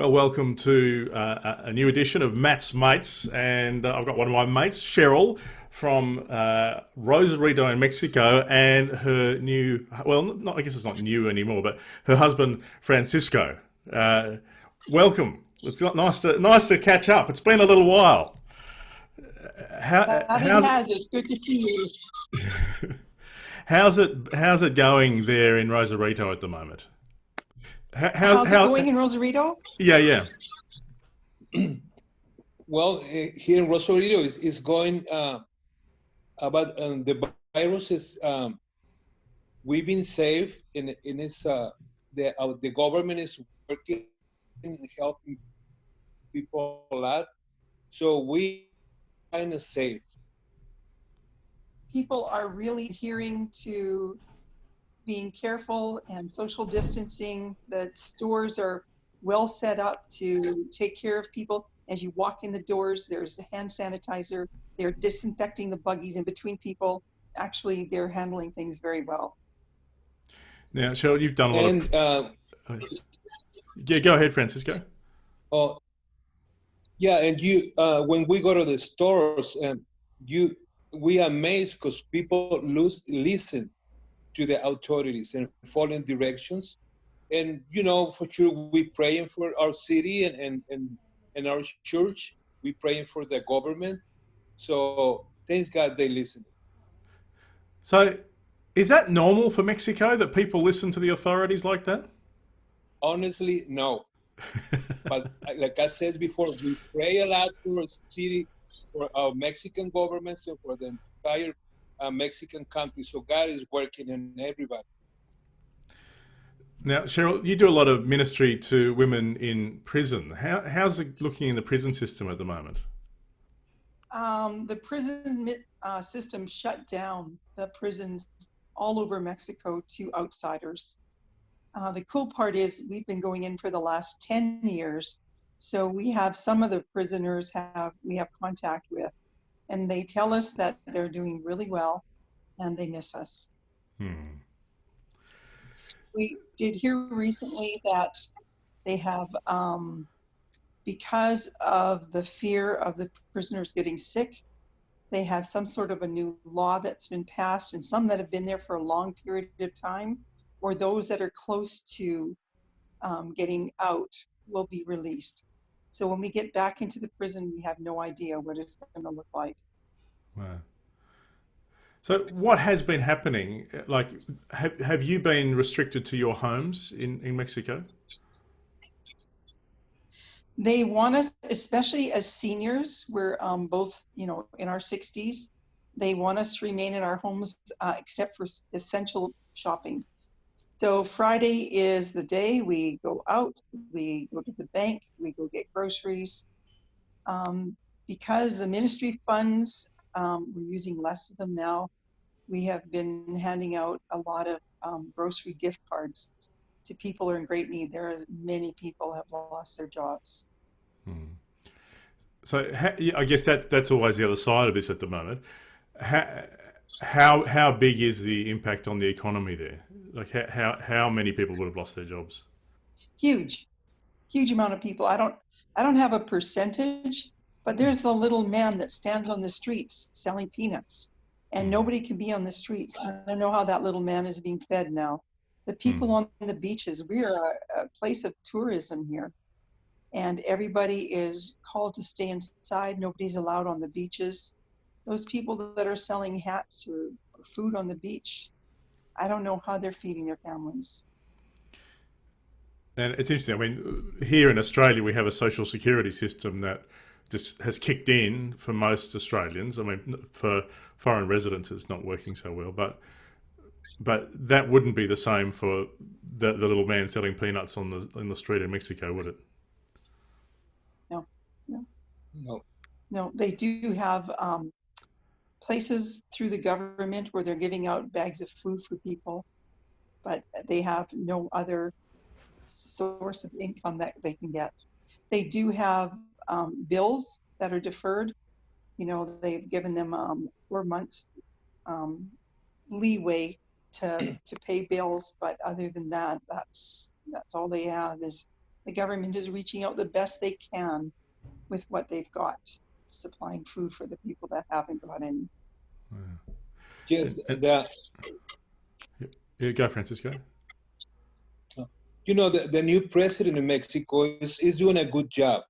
Well, welcome to a new edition of Matt's Mates, and I've got one of my mates, Cheryl, from Rosarito in Mexico, and her new, well, not, I guess it's not new anymore, but her husband, Francisco. Uh, Welcome. It's nice to catch up. It's been a little while. That it How's has. It's good to see you. how's it going there in Rosarito at the moment? How's it How going in Rosarito? yeah, yeah. Well, here in Rosarito is going about the virus is we've been safe in its the government is working and helping people a lot, so we kind of safe. People are really adhering to being careful and social distancing. The stores are well set up to take care of people. As you walk in the doors, there's hand sanitizer. They're disinfecting the buggies in between people. Actually, they're handling things very well. Now, Cheryl, you've done a lot of. And Yeah, go ahead, Francisco. oh yeah, and you when we go to the stores and you we are amazed because people listen to the authorities and following directions. And for sure, we praying for our city and our church. We praying for the government. So thanks God they listen. So, is that normal for Mexico that people listen to the authorities like that? Honestly, no. But like I said before, we pray a lot for our city, for our Mexican governments, and for the entire Mexican country. So God is working in everybody. Now, Cheryl, you do a lot of ministry to women in prison. How's it looking in the prison system at the moment? The prison system shut down the prisons all over Mexico to outsiders. The cool part is we've been going in for the last 10 years. So we have some of the prisoners we have contact with, and they tell us that they're doing really well and they miss us. Hmm. We did hear recently that they have, because of the fear of the prisoners getting sick, they have some sort of a new law that's been passed, and some that have been there for a long period of time, or those that are close to getting out will be released. So when we get back into the prison, we have no idea what it's going to look like. Wow. So, what has been happening? Like, have you been restricted to your homes in Mexico? They want us, especially as seniors, we're both, in our 60s. They want us to remain in our homes except for essential shopping. So Friday is the day we go out, we go to the bank, we go get groceries. Um, because the ministry funds, we're using less of them now. We have been handing out a lot of grocery gift cards to people who are in great need. There are many people have lost their jobs. Hmm. So, yeah, I guess that's always the other side of this at the moment. How how big is the impact on the economy there? Like, how many people would have lost their jobs? Huge, huge amount of people. I don't have a percentage, but there's the little man that stands on the streets selling peanuts, and Hmm. nobody can be on the streets. I don't know how that little man is being fed now. The people Hmm. on the beaches, we are a place of tourism here, and everybody is called to stay inside. Nobody's allowed on the beaches. Those people that are selling hats or food on the beach, I don't know how they're feeding their families. And it's interesting. I mean, here in Australia, we have a social security system that just has kicked in for most Australians. I mean, for foreign residents, it's not working so well, but that wouldn't be the same for the little man selling peanuts on the street in Mexico, would it? No, no, No. no. They do have places through the government where they're giving out bags of food for people, but they have no other source of income that they can get. They do have bills that are deferred. They've given them 4 months um, leeway to pay bills, but other than that, that's all they have is the government is reaching out the best they can with what they've got, supplying food for the people that haven't got any. Yes, And- yeah, go, Francisco. you know, the new president in Mexico is doing a good job,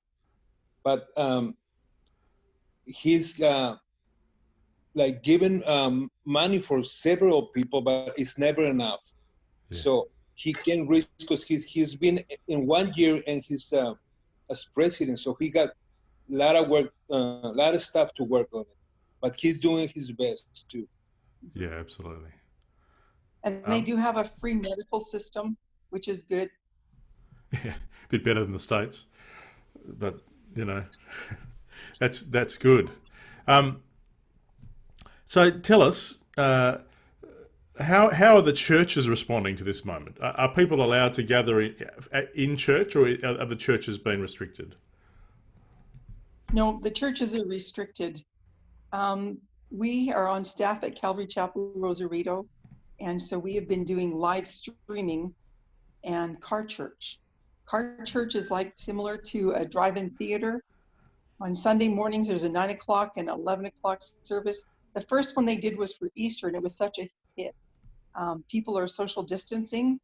but he's like given money for several people, but it's never enough. Yeah. So he can reach, because he's been in 1 year and he's as president, so he got a lot of work, a lot of stuff to work on it. But he's doing his best too. Yeah, absolutely. And they do have a free medical system, which is good. Yeah, a bit better than the States, but you know, that's good. So tell us, how are the churches responding to this moment? Are people allowed to gather in church, or are the churches being restricted? No, the churches are restricted. We are on staff at Calvary Chapel Rosarito, and so we have been doing live streaming and car church. Car church is like similar to a drive-in theater. On Sunday mornings, there's a 9 o'clock and 11 o'clock service. The first one they did was for Easter, and it was such a hit. People are social distancing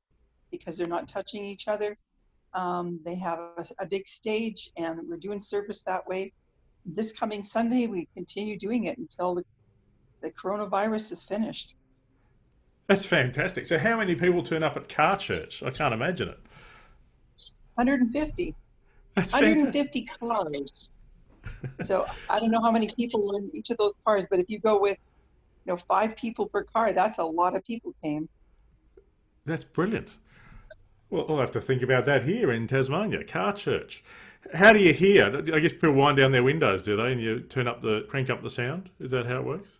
because they're not touching each other. They have a big stage, and we're doing service that way. This coming Sunday, we continue doing it until the coronavirus is finished. That's fantastic. So how many people turn up at car church? I can't imagine it. 150. That's 150 cars. So I don't know how many people were in each of those cars, but if you go with 5 people per car, that's a lot of people came. That's brilliant. Well, I'll have to think about that here in Tasmania, car church. How do you hear? I guess people wind down their windows, do they? And you crank up the sound? Is that how it works?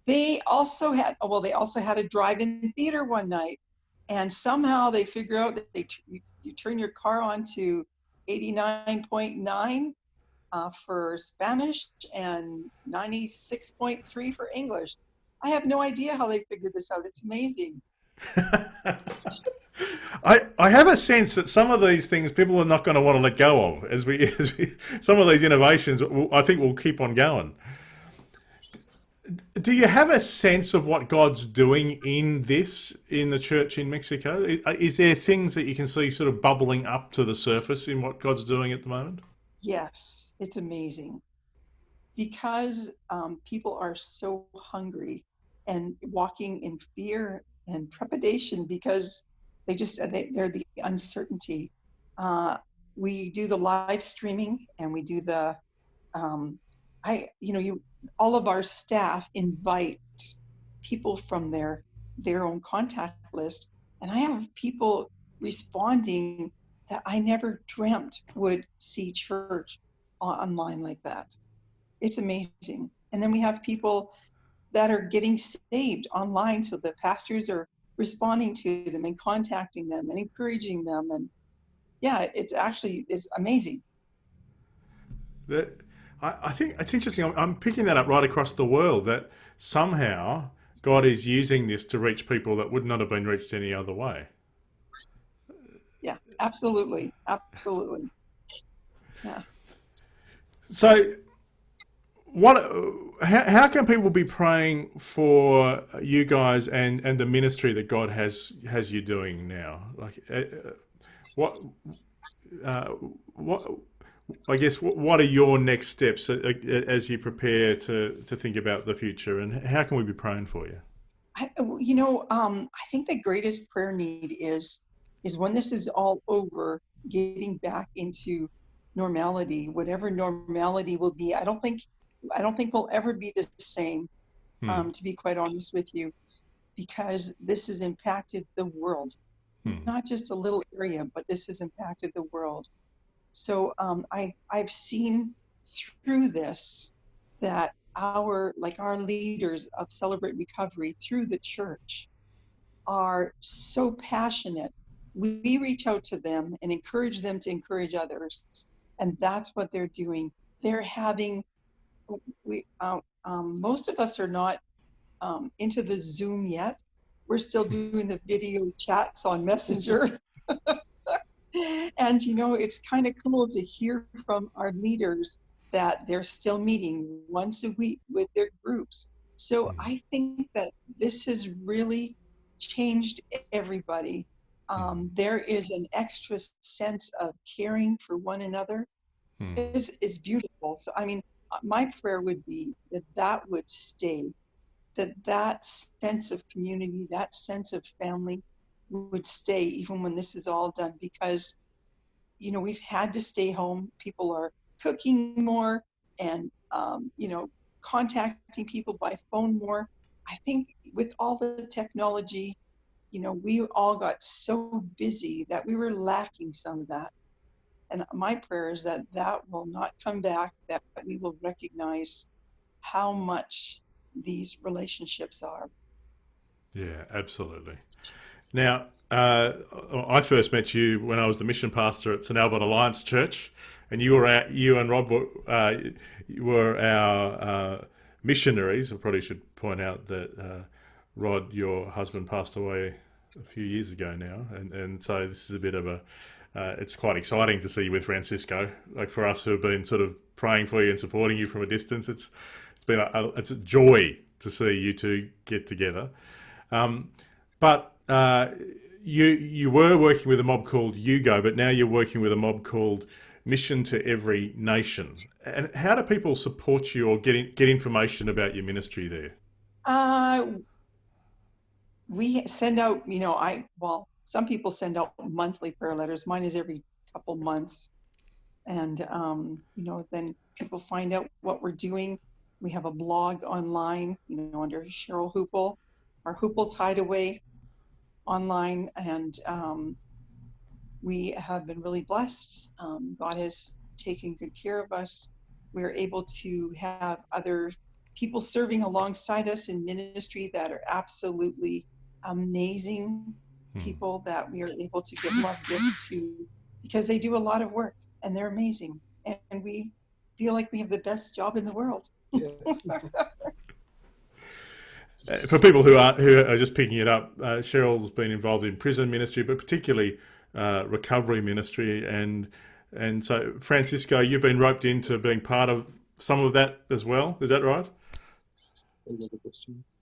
They also had a drive-in theater one night, and somehow they figure out that you turn your car on to 89.9 for Spanish and 96.3 for English. I have no idea how they figured this out. It's amazing. I have a sense that some of these things people are not going to want to let go of as we some of these innovations I think will keep on going. Do you have a sense of what God's doing in the church in Mexico? Is there things that you can see sort of bubbling up to the surface in what God's doing at the moment? Yes, it's amazing. Because people are so hungry and walking in fear and trepidation because they're the uncertainty. We do the live streaming, and we do the all of our staff invite people from their own contact list, and I have people responding that I never dreamt would see church online like that. It's amazing. And then we have people that are getting saved online, so the pastors are responding to them and contacting them and encouraging them, and it's amazing. I think it's interesting. I'm picking that up right across the world, that somehow God is using this to reach people that would not have been reached any other way. Yeah, absolutely. Absolutely. Yeah. So how can people be praying for you guys and the ministry that God has you doing now? Like, what I guess what are your next steps as you prepare to think about the future, and how can we be praying for you? I think the greatest prayer need is when this is all over, getting back into normality, whatever normality will be. I don't think we'll ever be the same, to be quite honest with you, because this has impacted the world, not just a little area, but this has impacted the world. So I've seen through this that our leaders of Celebrate Recovery through the church are so passionate. We reach out to them and encourage them to encourage others, and that's what they're doing. They're having most of us are not into the Zoom yet. We're still doing the video chats on Messenger. And it's kind of cool to hear from our leaders that they're still meeting once a week with their groups. So I think that this has really changed everybody. There is an extra sense of caring for one another. It's beautiful. So, I mean, my prayer would be that would stay, that sense of community, that sense of family would stay even when this is all done, because we've had to stay home. People are cooking more and contacting people by phone more. I think with all the technology, we all got so busy that we were lacking some of that. And my prayer is that will not come back, that we will recognize how much these relationships are. Yeah, absolutely. Now, I first met you when I was the mission pastor at St Albert Alliance Church, and you and Rob were our missionaries. I probably should point out that Rod, your husband, passed away a few years ago now, and so this is a bit of a. It's quite exciting to see you with Francisco. Like for us who have been sort of praying for you and supporting you from a distance, it's been it's a joy to see you two get together. But you were working with a mob called YouGo, but now you're working with a mob called Mission to Every Nation. And how do people support you or get information about your ministry there? We send out, some people send out monthly prayer letters. Mine is every couple months. And, then people find out what we're doing. We have a blog online, under Cheryl Hoople, our Hoople's Hideaway online. And we have been really blessed. God has taken good care of us. We're able to have other people serving alongside us in ministry that are absolutely amazing people that we are able to give love gifts to, because they do a lot of work and they're amazing, and we feel like we have the best job in the world. Yes. For people who are just picking it up, Cheryl's been involved in prison ministry, but particularly recovery ministry, and so Francisco, you've been roped into being part of some of that as well. Is that right?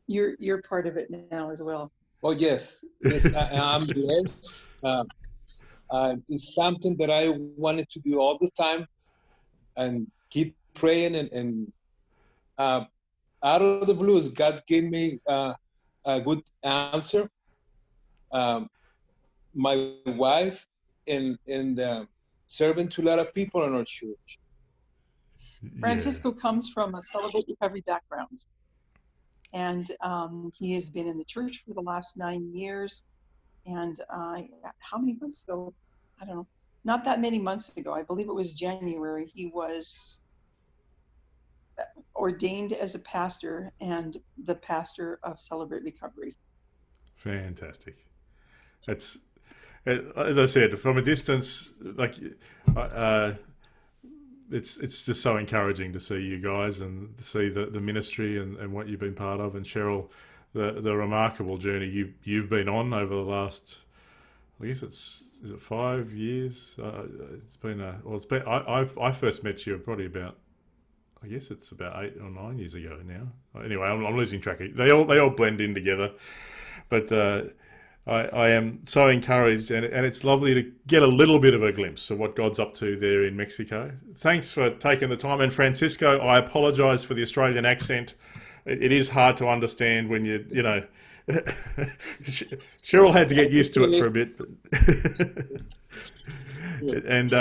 You're part of it now as well. Oh yes, I'm blessed. It's something that I wanted to do all the time, and keep praying. And out of the blues, God gave me a good answer. My wife and serving to a lot of people in our church. Francisco comes from a Celebrate Recovery background. And he has been in the church for the last 9 years. And how many months ago? I don't know. Not that many months ago. I believe it was January. He was ordained as a pastor and the pastor of Celebrate Recovery. Fantastic. That's, as I said, from a distance, like it's just so encouraging to see you guys and to see the ministry and what you've been part of, and Cheryl, the remarkable journey you've been on over the last, I guess is it 5 years? I first met you probably about, I guess it's about 8 or 9 years ago now. Anyway, I'm losing track. They all blend in together, but I am so encouraged, and it's lovely to get a little bit of a glimpse of what God's up to there in Mexico. Thanks for taking the time. And Francisco, I apologise for the Australian accent. It is hard to understand when you know. Cheryl had to get used to it for a bit, and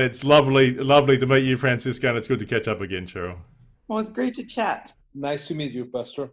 it's lovely to meet you, Francisco, and it's good to catch up again, Cheryl. Well, it's great to chat. Nice to meet you, Pastor.